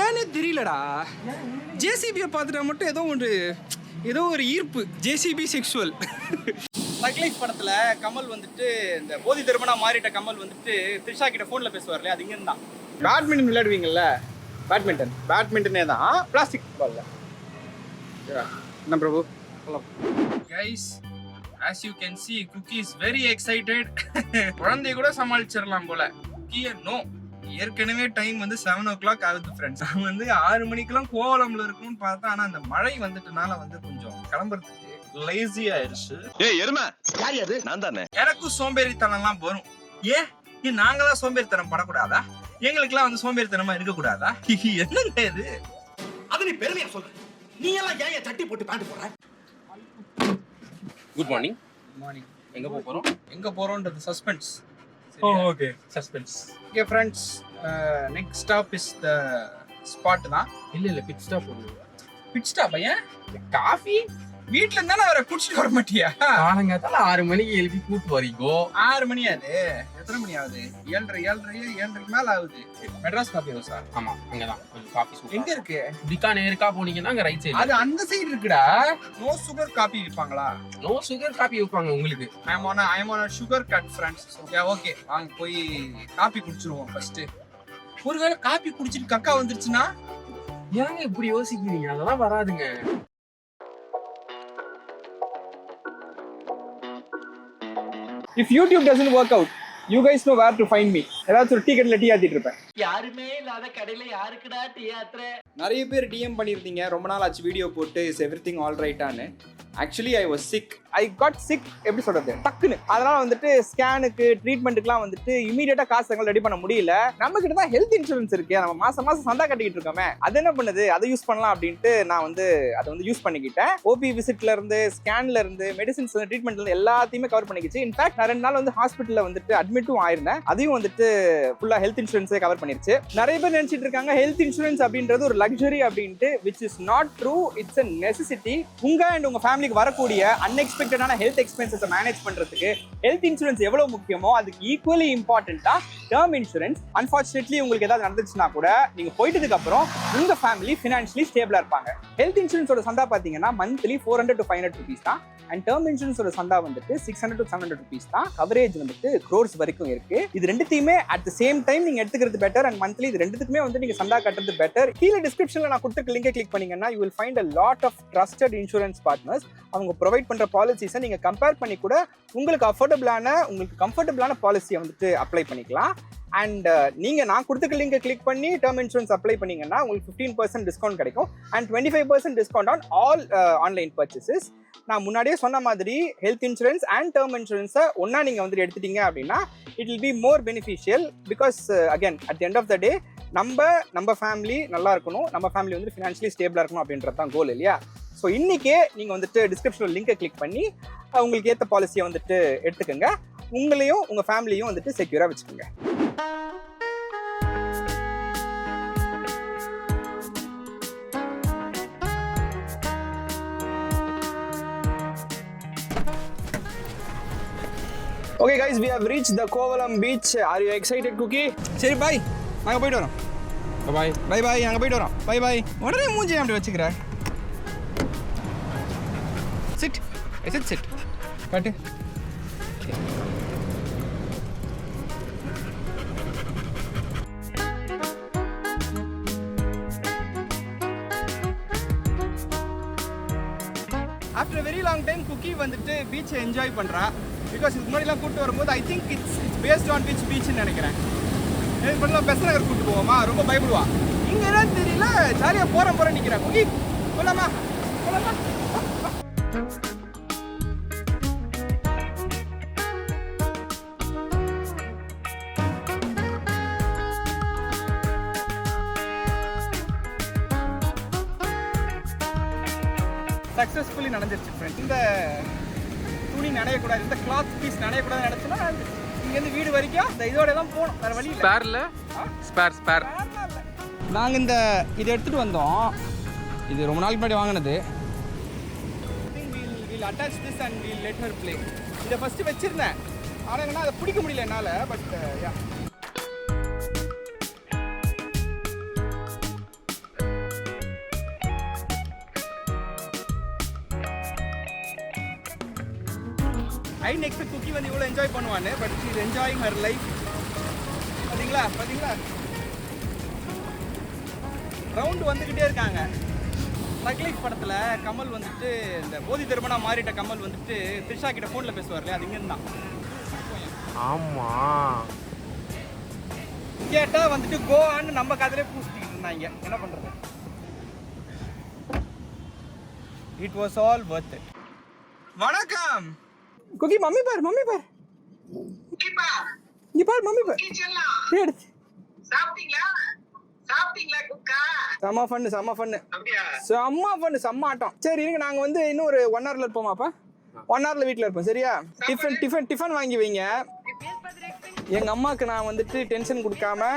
ஏன்னே தெரியலடா. ஜேசிபியை பார்த்துட்டா மட்டும் ஏதோ ஒரு ஈர்ப்பு. JCB sexual. தக் லைஃப் படத்தில் கமல் வந்துட்டு இந்த போதி தர்மனா மாறிட்ட கமல் வந்துட்டு த்ரிஷா கிட்ட ஃபோனில் பேசுவார்ல, அது இங்கே தான். பேட்மிண்டன் விளையாடுவீங்கல்ல, பேட்மிண்டனே தான், பிளாஸ்டிக் பால்ல. என்ன Prabhu? Guys, as you can see, Cookie is very excited. குழந்தை கூட சமாளிச்சிடலாம் போல. Cookie நோ, ஏற்கனவே டைம் வந்து 7 o'clock ஆகுது ஃப்ரெண்ட்ஸ். நான் வந்து 6 மணிக்கெல்லாம் கோவலம்ல இருக்கும்னு பார்த்தா, ஆனா அந்த மழை வந்துட்டனால வந்து கொஞ்சம் கிளம்புறதுக்கு லேசி ஆயிடுச்சு. ஏய் எருமை, யார் அது? நான் தானே. எனக்கும் சோம்பேறித்தனம்லாம் வரும். ஏன் நாங்களாம் சோம்பேறித்தனம் படக்கூடாதா? எங்களுக்குலாம் வந்து சோம்பேறித்தனமா இருக்கக்கூடாதா? என்னங்க இது? அது நீ பெருமையா சொல்ற. நீ எல்லாம் ஏன் சட்டி போட்டு பாட்டு போற? Good morning. எங்க போறோம்ன்றது suspense. Okay, suspense. Okay friends, next stop is the spot தான். இல்ல பிட் ஸ்டாப். Pit stop? ஏன்? காஃபி வீட்ல இருந்தானே அவரை குடிச்சிட்டு வர மாட்டியா? காலங்காத்தால 6 மணிக்கு எழுப்பி கூட்டு வரீங்கோ. 6 மணி ஆகுது. எத்தனை மணி ஆகுது? 7:30 மேல ஆகுது. மெட்ராஸ் காஃபி ஹவுஸா? ஆமா, அங்கதான் கொஞ்சம் காஃபி சூப்பர். எங்க இருக்கு? பிகானேர்க்கா போனீங்கன்னா அங்க ரைட் சைடு. அது அந்த சைடு இருக்குடா. நோ சுகர் காஃபி விப்பாங்களா? நோ சுகர் காஃபி விப்பாங்க உங்களுக்கு. I am on sugar cut friends. Okay வாங்க போய் காஃபி குடிச்சிருவோம் ஃபர்ஸ்ட். ஒருவேளை காஃபி குடிச்சிட்டு கக்கா வந்துருச்சுன்னா? ஏங்க இப்படி யோசிக்கிறீங்க? அதெல்லாம் வராதுங்க. If YouTube doesn't work out, you guys know where to find me. ஏதாச்சும் ஒரு டீ கடையில் டீ ஆத்திட்டு இருப்பேன். யாருமே இல்லாத கடையில யாருக்குடா டீ ஆத்துற? நிறைய பேர் டிஎம் பண்ணியிருந்தீங்க, ரொம்ப நாள் ஆச்சு வீடியோ போட்டு, இஸ் எவ்ரிதிங் ஆல் ரைட்டானு. Actually I was sick. I got sick. எப்படி சொல்றது, டக்குன்னு. அதனால வந்துட்டு ஸ்கேனுக்கு ட்ரீட்மெண்ட்டுக்குலாம் வந்துட்டு இமீடியட்டாக காசு எங்களை ரெடி பண்ண முடியல. நம்ம கிட்ட தான் ஹெல்த் இன்சூரன்ஸ் இருக்கு, நம்ம மாசம் சந்தா கட்டிக்கிட்டு இருக்கோமே, அது என்ன பண்ணுது, அதை யூஸ் பண்ணலாம் அப்படின்ட்டு நான் வந்து அதை வந்து யூஸ் பண்ணிக்கிட்டேன். ஓபி விசிட்ல இருந்து, ஸ்கேன்ல இருந்து, மெடிசின்ஸ், ட்ரீட்மெண்ட்ல இருந்து எல்லாத்தையுமே கவர் பண்ணிக்கிச்சு. இன்ஃபேக்ட் நான் 2 நாள் வந்து ஹாஸ்பிட்டல்ல வந்துட்டு அட்மிட்டும் ஆயிருந்தேன். அதையும் வந்துட்டு ஃபுல்லா ஹெல்த் இன்சூரன்ஸே கவர் பண்ணிருச்சு. நிறைய பேர் நினைச்சிட்டு இருக்காங்க ஹெல்த் இன்சூரன்ஸ் அப்படின்றது ஒரு லக்ஸரி அப்படின்ட்டு, which is not true. It's a necessity. உங்க அண்ட் உங்க ஃபேமிலிக்கு வரக்கூடிய அன்எக்ஸ்பெக்டடான ஹெல்த் எக்ஸ்பென்சஸை மேனேஜ் பண்றதுக்கு ஹெல்த் இன்சூரன்ஸ் எவ்வளவு முக்கியமோ அதுக்கு ஈக்குவலி இம்பார்ட்டன்ட்டா டேர்ம் இன்சூரன்ஸ். அன்பார்ச்சுனேட்லி உங்களுக்கு ஏதாவது நடந்துச்சுன்னா கூட நீங்க போயிட்டதுக்கு அப்புறம் உங்க ஃபேமிலி ஃபினான்ஷியலி ஸ்டேபிளா இருப்பாங்க. ஹெல்த் இன்சூரன்ஸோட சந்தா பாத்தீங்கன்னா மந்த்லி 400 to 500 rupees தான். அண்ட் டேர்ம் இன்சூரன்ஸோட சந்தா வந்துட்டு 600 to 700 rupees தான். கவரேஜ் வந்துட்டு crores வரைக்கும் இருக்கு. இது ரெண்டுத்தையுமே அட் த சேம் டைம் நீங்க எடுத்துக்கிறது பெட்டர். அண்ட் மந்த்லி இது ரெண்டுத்துக்குமே வந்து நீங்க சந்தா கட்டுறது பெட்டர். கீழே டிஸ்கிரிப்ஷன்ல நான் கொடுத்த லிங்கை கிளிக் பண்ணீங்கன்னா you will find a lot of trusted insurance partners. அவங்க ப்ரொவைட் பண்ற பாலிசிஸை நீங்க கம்பேர் பண்ணி கூட உங்களுக்கு உங்களுக்கு கம்ஃபர்டபுளான பாலிசியை வந்துட்டு அப்ளை பண்ணிக்கலாம். அண்ட் நீங்க நான் கொடுத்த லிங்கை கிளிக் பண்ணி டேர்ம் இன்சூரன்ஸ் அப்ளை பண்ணீங்கன்னா உங்களுக்கு 15% டிஸ்கவுண்ட் கிடைக்கும். And 25% discount on all online purchases. நான் முன்னாடியே சொன்ன மாதிரி ஹெல்த் இன்சூரன்ஸ் அண்ட் டேர்ம் இன்சூரன்ஸை ஒன்னா நீங்க வந்துட்டு எடுத்துட்டீங்க அப்படின்னா it will be more beneficial. Because again at the end of the day நம்ம ஃபேமிலி நல்லா இருக்கணும், நம்ம ஃபேமிலி வந்து ஃபினான்ஷியலி ஸ்டேபிளா இருக்கணும் அப்படின்றது தான் கோல் இல்லையா? ஸோ இன்னைக்கே நீங்க வந்துட்டு டிஸ்கிரிப்ஷனில் லிங்கை கிளிக் பண்ணி உங்களுக்கு ஏற்ற பாலிசியை வந்துட்டு எடுத்துக்கோங்க. உங்களையும் உங்க ஃபேமிலியும் வந்துட்டு செக்யூரா வச்சுக்கோங்க. Okay guys, we have reached the Kovalam beach. Are you excited, Cookie? சரி பாய், நாங்கள் போயிட்டு வரோம். பாய் நாங்கள் போயிட்டு வரோம். பாய். உடனே மூஞ்சி அப்படி வச்சுக்கிறேன். சிட் காட்டு. After very long time Cookie வந்துட்டு பீச்சை என்ஜாய் பண்ணுறா. பிகாஸ் இதுக்கு முன்னாடிலாம் கூப்பிட்டு வரும்போது I think it's based on which பீச்னு நினைக்கிறேன். எனக்கு பண்ணலாம் பெஸ்ட் நகர் கூப்பிட்டு போவோமா, ரொம்ப பயப்படுவா. இங்கே என்னன்னு தெரியல, ஜாலியாக போகிறேன் நிற்கிறேன். குக்கி போலாமா? சக்ஸஸ்ஃபுல்லி நடந்துருச்சு ஃப்ரெண்ட். இந்த துணி நனையக்கூடாது, இந்த கிளாத் பீஸ் நனையக்கூடாதுன்னு நினச்சுன்னா இங்கேருந்து வீடு வரைக்கும் இந்த இதோட தான் போகணும், வேறு வழி ஸ்பேர். நாங்கள் இதை எடுத்துகிட்டு வந்தோம். இது ரொம்ப நாளைக்கு முன்னாடி வாங்கினது. we'll attach this and we'll let her play. இதை ஃபஸ்ட்டு வச்சுருந்தேன், ஆனால் என்னன்னா அதை பிடிக்க முடியல என்னால். But yeah I next cookie வந்து இவ்வளோ என்ஜாய் பண்ணுவான்னு, but she is enjoying her life. பார்த்தீங்களா பார்த்தீங்களா, ரவுண்டு வந்துக்கிட்டே இருக்காங்க. தக்லீஃப் படத்தில் கமல் வந்துட்டு இந்த போதி திருமணம் மாறிட்ட கமல் வந்துட்டு த்ரிஷா கிட்ட ஃபோனில் பேசுவார் இல்லையா, அது இங்கேருந்து தான். ஆமாம், கேட்டால் வந்துட்டு கோவான்னு நம்ம கதையிலே பூசிக்கிட்டு இருந்தாங்க. என்ன பண்ணுறது, it was all worth it. வணக்கம் குக்கி. மம்மி பார், மம்மி பார், இங்க பார் மம்மி பார். எடுத்து சாப்பிட்டீங்களா குக்கா? செம்ம ஃபன்னு, செம்ம ஃபன்னு, செம்ம ஃபன்னு, செம்ம ஆட்டம். சரி இருங்க, நாங்கள் வந்து இன்னும் ஒரு 1 hourல இருப்போமாப்பா. 1 hourல வீட்டில் இருப்போம் சரியா? டிஃபன் வாங்கி வைங்க. எங்கள் அம்மாவுக்கு நான் வந்துட்டு டென்ஷன் கொடுக்காம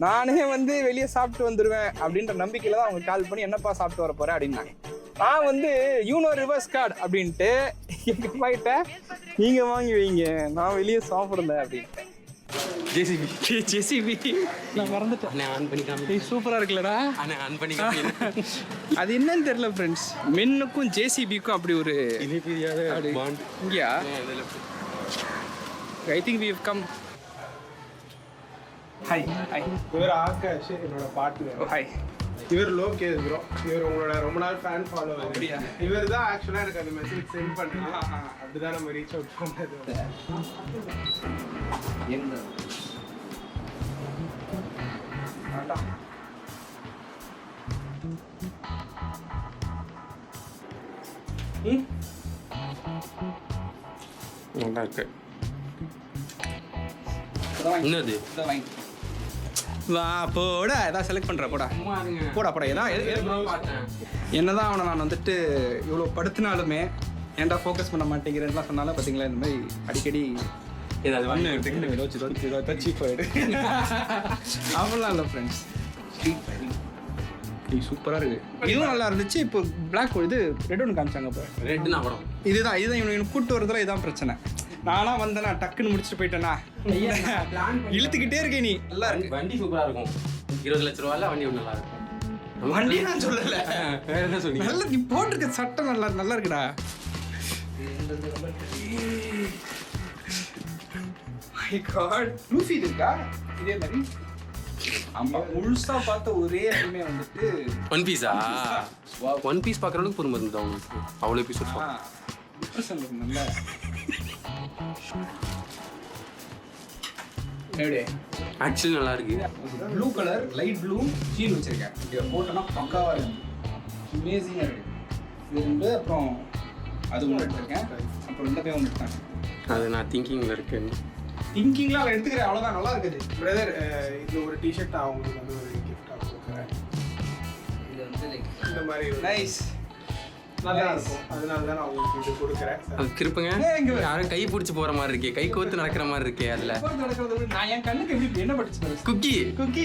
நானே வந்து வெளியே சாப்பிட்டு வந்துடுவேன் அப்படின்ற நம்பிக்கையில் தான் அவங்க கால் பண்ணி என்னப்பா சாப்பிட்டு வர போகிறேன் அப்படின்னாங்க. நான் வந்து யூனோ ரிவர்ஸ் கார்டு அப்படின்ட்டு எங்கள் அம்மா கிட்ட நீங்கள் வாங்கி வைங்க, நான் வெளியே சாப்பிடல அப்படின்ட்டு. ஜேசிபி நான் மறந்துட்டேன். ஆன் பண்ணிக்காம சூப்பராக இருக்குல்லடா. ஆன் பண்ணிக்காம அது என்னன்னு தெரியல ஃப்ரெண்ட்ஸ், மென்னுக்கும் ஜேசிபிக்கும் அப்படி ஒரு இங்கயா. I think we have come. Hi hi. இவர் ஆகாஷ், என்னோட பார்ட்னர். ஹாய். இவர் லோகேஷ் ப்ரோ. இவர் உங்களோட ரொம்ப நாள் ஃபேன் ஃபாலோவர். அப்படியா? இவர் தான் ஆக்சுவலாக எனக்கு அந்த மெசேஜ் சென்ட் பண்ணாங்க. அப்படிதான் நம்ம ரீச் அவுட் பண்ணது. எங்க நல்லா இருக்கு. என்னது வா போடா, ஏதாவது செலக்ட் பண்ணுற போடா போடா போடா. என்னதான் அவனை நான் வந்துட்டு இவ்வளோ படுத்தினாலுமே ஏன்டா ஃபோக்கஸ் பண்ண மாட்டேங்கிறேன்லாம் சொன்னாலும் பார்த்தீங்களா, இந்த மாதிரி அடிக்கடி ஏதாவது அப்படிலாம் இல்லை ஃப்ரெண்ட்ஸ். சூப்பராக இருக்குது, இதுவும் நல்லா இருந்துச்சு. இப்போ பிளாக் இது ரெட் ஒன்று காமிச்சாங்க. இப்போ ரெட்னா படம் இதுதான் இவனுக்கு கூட்டு வரதுல இதான் பிரச்சனை. நானாக வந்தேனா டக்குன்னு முடிச்சுட்டு போயிட்டேனா, இழுத்துக்கிட்டே இருக்கேன். நீ நல்லா இருக்கு, வண்டி சூப்பராக இருக்கும். 20 லட்ச ரூபாயில் வண்டி ஒன்று நல்லா இருக்கும். வண்டி நான் சொல்லலை, வேற என்ன சொன்னீங்க? நல்லா நீ போட்டிருக்க சட்டம் நல்லா இருக்குடா. My God, Luffy இருக்கா இதே மாதிரி? ஆமா, முழுசா பார்த்த ஒரே அனிமே வந்துட்டு ஒன் பீஸா? ஒன் பீஸ் பார்க்குற அளவுக்கு பொறுமை இருந்தது அவங்களுக்கு. அவ்வளோ எபிசோட் டிப்ரெஷன் இருக்கு. நல்ல எப்படி ஆக்சுவலி நல்லா இருக்கு. Blue colour light blue Sheel வச்சிருக்கேன். இதை போட்டோன்னா பக்காவாக இருக்கு, அமேசிங்காக இருக்கு. இது ரெண்டு, அப்புறம் அது ஒன்று எடுத்திருக்கேன், அப்புறம் இந்த பேர் ஒன்று எடுத்தாங்க. அது நான் திங்கிங்கில் இருக்கேன். திங்கிங்லாம் எடுத்துக்கிறேன், அவ்வளோதான். நல்லா இருக்குது பிரதர். இந்த ஒரு டிஷர்ட் அவங்களுக்கு வந்து ஒரு கிஃப்டாக கொடுக்குறேன். இது வந்து இந்த மாதிரி நைஸ், நல்லா இருக்கும். அதனால தான் நான் உங்களுக்கு இது கொடுக்குறேன். அது திருப்புங்க, யாரும் கை பிடிச்சி போகிற மாதிரி இருக்கே, கை கோத்து நடக்கிற மாதிரி இருக்கே. அதில் நான் என் கண்ணுக்கு எப்படி என்ன பட்டுச்சு? Cookie Cookie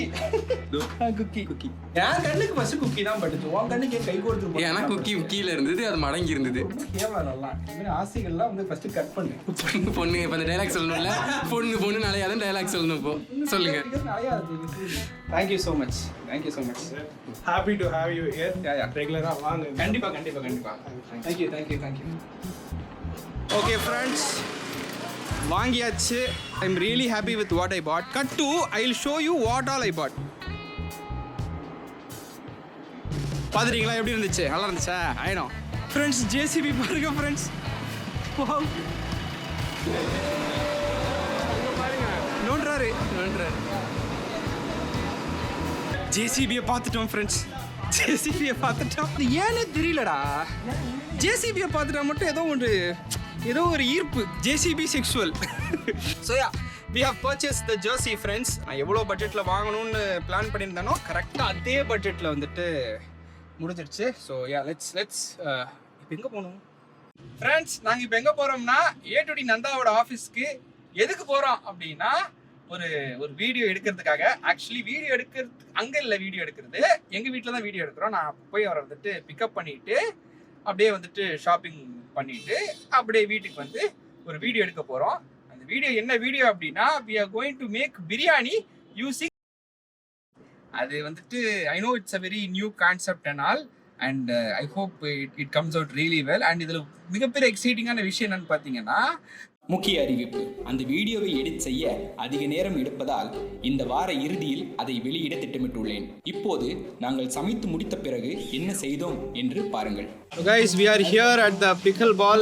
Cookie Cookie. என் கண்ணுக்கு ஃபர்ஸ்ட் குக்கி தான் பட்டுச்சு, உன் கண்ணுக்கு என் கை கொடுத்துருப்போம். ஏன்னா குக்கி கீழே இருந்தது, அது மடங்கி இருந்தது. கேவலம். நல்லா இந்த மாதிரி ஆசைகள்லாம் வந்து ஃபர்ஸ்ட் கட் பண்ணு. பொண்ணு இப்போ அந்த டைலாக் சொல்லணும்ல, பொண்ணு நிறையா தான் டைலாக் சொல்லணும். இப்போ சொல்லுங்க. Thank you so much, thank you so much. Happy to have you here. ரெகுலராக வாங்க. கண்டிப்பாக கண்டிப்பாக கண்டிப்பாக. Thank you thank you thank you. Okay friends, வாங்கியாச்சு. I am really happy with what I bought. Cut to I will show you what all I bought. பார்த்துட்டீங்களா எப்படி இருந்துச்சு? நல்லா இருந்துச்சா? ஆயிடும் ஃப்ரெண்ட்ஸ். ஜேசிபி பாருங்க ஃப்ரெண்ட்ஸ். நோண்டுறாரு. ஜேசிபியை பார்த்துட்டோம் ஃப்ரெண்ட்ஸ், ஜேசிபியை பார்த்துட்டோம். அது ஏன்னு தெரியலடா, ஜேசிபியை பார்த்துட்டா மட்டும் ஏதோ ஒரு ஈர்ப்பு. JCB sexual. So yeah, we have purchased the jersey friends. நான் எவ்வளோ பட்ஜெட்டில் வாங்கணும்னு பிளான் பண்ணியிருந்தேனோ கரெக்டாக அதே பட்ஜெட்டில் வந்துட்டு முடிஞ்சிடுச்சு. ஸோ யா, லெட்ஸ் இப்போ எங்கே போகணும் ஃப்ரெண்ட்ஸ்? நாங்கள் இப்போ எங்கே போகிறோம்னா A2D நந்தாவோட ஆஃபீஸ்க்கு. எதுக்கு போகிறோம் அப்படின்னா ஒரு வீடியோ எடுக்கிறதுக்காக. ஆக்சுவலி வீடியோ எடுக்கிறது அங்கே இல்லை, வீடியோ எடுக்கிறது எங்கள் வீட்டில் தான் வீடியோ எடுக்கிறோம். நான் போய் அவரை வந்துட்டு பிக்கப் பண்ணிவிட்டு அப்படியே வந்துட்டு ஷாப்பிங் பண்ணிவிட்டு அப்படியே வீட்டுக்கு வந்து ஒரு வீடியோ எடுக்க போகிறோம். அந்த வீடியோ என்ன வீடியோ அப்படின்னா, we are going to make biryani using. அது வந்துட்டு I know it's a very new concept and all, and I hope it comes out really well. And இதில் மிகப்பெரிய எக்ஸைட்டிங்கான விஷயம் என்னன்னு பார்த்தீங்கன்னா, முக்கிய அறிவிப்பு: அந்த வீடியோவை எடிட் செய்ய அதிக நேரம் எடுப்பதால் இந்த வார இறுதியில் அதை வெளியிட திட்டமிட்டுள்ளேன். இப்போது நாங்கள் சமைத்து முடித்த பிறகு என்ன செய்தோம் என்று பாருங்கள். Guys, we are here at the pickle ball.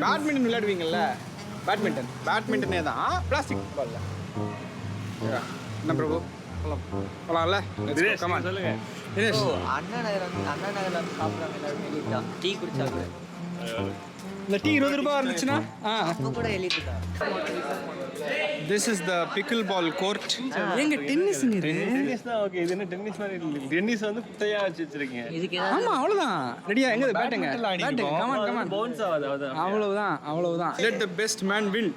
Badminton விளையாடுவீங்கல்ல? பேட்மிண்டனே தான், பிளாஸ்டிக் பால்ல. என்ன பிரபு போலாம்ல? சொல்லுங்க. தினேஷ், அண்ணா நகர்ல வந்து சாப்பிடுறாங்க எல்லாரும் எலிட்டா. டீ குடிச்சாங்க. இந்த டீ 20 ரூபாய் இருந்துச்சுன்னா அப்ப கூட எலிட்டு தான். this is the pickle ball court. எங்க டென்னிஸ் டென்னிஸ் தான் ஓகே. இது என்ன டென்னிஸ் மாதிரி இல்லை. டென்னிஸ் வந்து குட்டையா வச்சு வச்சிருக்கீங்க. இதுக்கு ஏதாவது ஆமா, அவ்வளவுதான். ரெடியா? எங்க பேட்டுங்க? Come on come on. பவுன்ஸ் ஆகாது. அவ்வளவுதான். let the best man win.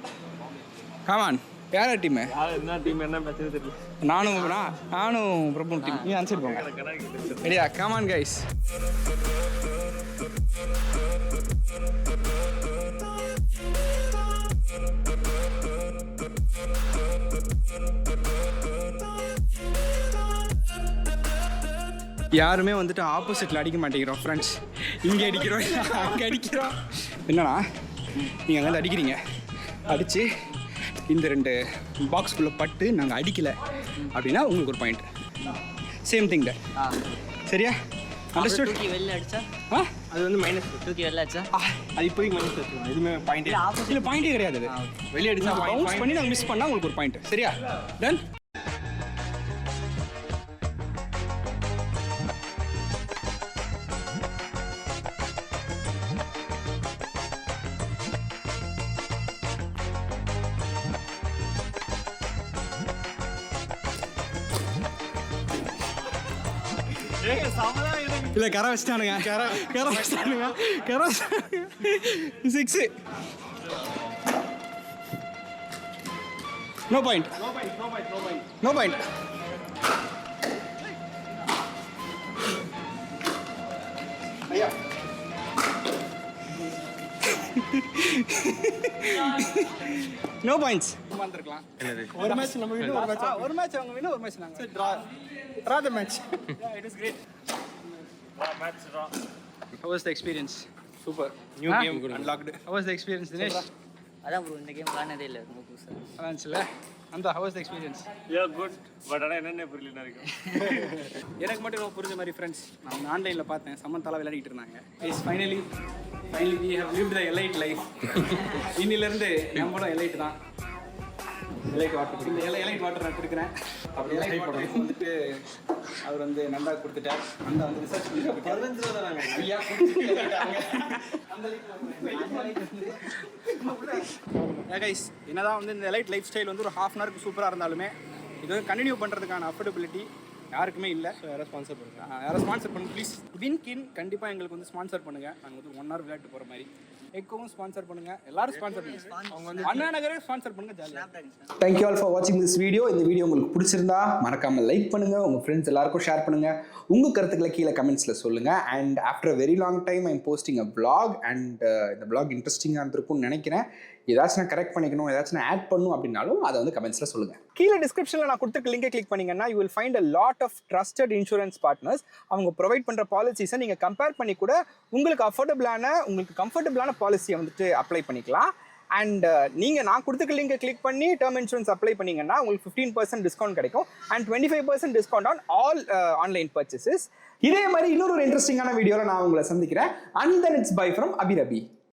Come on. யார டீம்? என்ன டீம் என்ன மேட்ச் தெரியல. நானும் பிரபு டீம். நீ ஆன்சர் போங்க. ரெடியா? Come on guys. யாருமே வந்துட்டு ஆப்போசிட்டில் அடிக்க மாட்டேங்கிறோம் ஃப்ரெண்ட்ஸ். இங்கே அடிக்கிறோம், அங்கே அடிக்கிறோம். என்னன்னா நீங்கள் அங்கே வந்து அடிக்கிறீங்க, அடித்து இந்த 2 பாக்ஸ்குள்ளே பட்டு நாங்கள் அடிக்கலை அப்படின்னா உங்களுக்கு ஒரு பாயிண்ட். சேம் திங் தான். சரியா? அண்டர்ஸ்டுட்? தூக்கி வெளில அடிச்சா அது வந்து மைனஸ். தூக்கி வெளில அடிச்சா அது இப்போதைக்கு மைனஸ் வச்சுக்கணும். எதுவுமே பாயிண்ட் இல்லை, பாயிண்டே கிடையாது. அது வெளியே அடிச்சா பவுன்ஸ் பண்ணி நாங்கள் மிஸ் பண்ணால் உங்களுக்கு ஒரு பாயிண்ட். சரியா? டன். இல்லை, கரை வச்சுட்டானுங்க. 6. No point. ஐயா, நோ பாயிண்ட்ஸ். வந்துருக்கலாம். ஒரு மேட்ச் நம்ம வின், ஒரு மேட்ச் அவங்க வின், ஒரு மேட்ச் நாங்கள் draw the match. It is great. How was the experience? Super. New game unlocked. How was the experience, Dinesh? அதான் ப்ரோ, இந்த கேம் விளையாடதே இல்லை, ரொம்ப புதுசா. அதான்ல. அந்த how was the experience? Yeah, good. But ஆனா என்னென்ன புரியல இருக்கு. எனக்கு மட்டும் ரொம்ப புரிஞ்ச மாதிரி ஃப்ரெண்ட்ஸ். நான் ஆன்லைனில் பார்த்தேன், சமந்தாலா விளையாடிட்டு இருந்தாங்க. Guys, finally we have lived the elite life. இன்னிலிருந்து நம்மளும் elite தான். எலைட் வாட்டர், இந்த எலைட் வாட்டர் நான் கொடுக்குறேன். அப்படி எலைட் வாட்டர் வந்துட்டு அவர் வந்து நந்தா கொடுத்துட்டார். நந்தா வந்து ரிசர்ச் பண்ணி 15 ரூபா தாங்க ஐயா கொடுத்துட்டாங்க. கைஸ், என்னதான் வந்து இந்த எலைட் லைஃப் ஸ்டைல் வந்து ஒரு ½ hour சூப்பராக இருந்தாலுமே இது வந்து கண்டினியூ பண்ணுறதுக்கான அஃபோர்டபிலிட்டி யாருக்குமே இல்லை. யாரை ஸ்பான்சர் பண்ணுங்க? யாரை ஸ்பான்சர் பண்ணுங்க ப்ளீஸ். வின்கின் கண்டிப்பாக எங்களுக்கு வந்து ஸ்பான்சர் பண்ணுங்கள். நாங்கள் வந்து 1 hour விளையாட்டு போகிற மாதிரி. எக்கவும் ஸ்பான்சர் பண்ணுங்க, எல்லாரும் ஸ்பான்சர் பண்ணுங்க. அவங்க வந்து அண்ணா நகரே ஸ்பான்சர் பண்ணுங்க. ஜாலியா. Thank you all for watching this video. இந்த வீடியோ உங்களுக்கு பிடிச்சிருந்தா மறக்காம லைக் பண்ணுங்க, உங்க ஃப்ரெண்ட்ஸ் எல்லாருக்கும் ஷேர் பண்ணுங்க, உங்க கருத்துக்களை கீழே கமெண்ட்ஸ்ல சொல்லுங்க. And after a very long time I'm posting a vlog and இந்த vlog இன்ட்ரெஸ்டிங்காக இருந்திருக்கும்னு நினைக்கிறேன். ஏதாச்சும் நான் கரெக்ட் பண்ணிக்கணும், ஏதாச்சும் நான் ஆட் பண்ணணும் அப்படின்னாலும் அதை வந்து கமெண்ட்ஸில் சொல்லுங்கள். கீழே டிஸ்கிரிப்ஷனில் நான் கொடுத்துருக்க லிங்கை கிளிக் பண்ணிங்கன்னா you will find a lot of trusted insurance partners. அவங்க ப்ரொவைட் பண்ணுற பாலிசிஸை நீங்கள் கம்பேர் பண்ணி கூட உங்களுக்கு உங்களுக்கு கம்ஃபர்டபுளான பாலிசியை வந்துட்டு அப்ளை பண்ணிக்கலாம். அண்ட் நீங்கள் நான் கொடுத்துருக்க லிங்கை கிளிக் பண்ணி டேர்ம் இன்சூரன்ஸ் அப்ளை பண்ணிங்கன்னா உங்களுக்கு 15% டிஸ்கவுண்ட் கிடைக்கும். And 25% discount on all online purchases. இதே மாதிரி இன்னொரு இன்ட்ரெஸ்டிங்கான வீடியோவில் நான் உங்களை சந்திக்கிறேன். And then it's bye from அபிரபி.